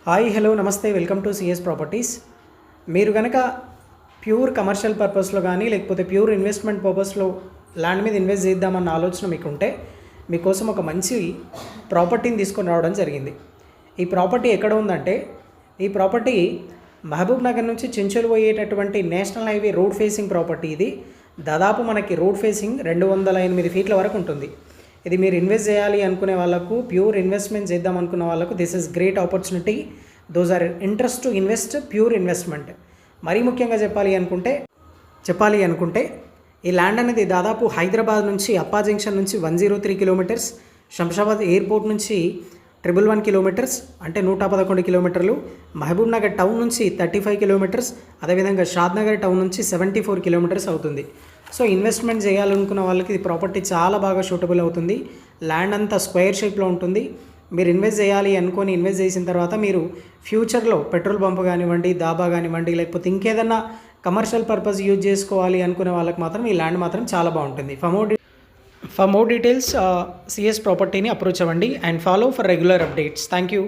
Hi hello నమస్తే welcome to CS properties. మీరు కనుక ప్యూర్ కమర్షియల్ పర్పస్లో కానీ లేకపోతే ప్యూర్ ఇన్వెస్ట్మెంట్ పర్పస్లో ల్యాండ్ మీద ఇన్వెస్ట్ చేద్దామన్న ఆలోచన మీకు ఉంటే మీకోసం ఒక మంచి ప్రాపర్టీని తీసుకొని రావడం జరిగింది. ఈ ప్రాపర్టీ ఎక్కడ ఉందంటే ఈ ప్రాపర్టీ మహబూబ్ నగర్ నుంచి చెంచల్ పోయేటటువంటి national highway road facing property. ఇది దాదాపు మనకి రోడ్ ఫేసింగ్ 208 ఫీట్ల వరకు ఉంటుంది. ఇది మీరు ఇన్వెస్ట్ చేయాలి అనుకునే వాళ్ళకు, ప్యూర్ ఇన్వెస్ట్మెంట్ చేద్దాం అనుకున్న వాళ్ళకు this is great opportunity. Those are interest to invest pure investment. మరీ ముఖ్యంగా చెప్పాలి అనుకుంటే ఈ ల్యాండ్ అనేది దాదాపు హైదరాబాద్ నుంచి అప్పా జంక్షన్ నుంచి 103 కిలోమీటర్స్, శంషాబాద్ ఎయిర్పోర్ట్ నుంచి 111 కిలోమీటర్స్ అంటే 111 కిలోమీటర్లు, మహబూబ్ నగర్ టౌన్ నుంచి 35 కిలోమీటర్స్, అదేవిధంగా షాద్ నగర్ టౌన్ నుంచి 74 కిలోమీటర్స్ అవుతుంది. సో ఇన్వెస్ట్మెంట్ చేయాలనుకున్న వాళ్ళకి ఈ ప్రాపర్టీ చాలా బాగా సూటబుల్ అవుతుంది. ల్యాండ్ అంతా స్క్వేర్ షేప్లో ఉంటుంది. మీరు ఇన్వెస్ట్ చేయాలి అనుకొని ఇన్వెస్ట్ చేసిన తర్వాత మీరు ఫ్యూచర్లో పెట్రోల్ పంప్ కానివ్వండి, దాబా కానివ్వండి, లేకపోతే ఇంకేదన్నా కమర్షియల్ పర్పస్ యూజ్ చేసుకోవాలి అనుకునే వాళ్ళకి మాత్రం ఈ ల్యాండ్ మాత్రం చాలా బాగుంటుంది. ఫర్ మోర్ డీటెయిల్స్ సిఎస్ ప్రాపర్టీని అప్రోచ్ అవ్వండి and follow for regular updates. Thank you.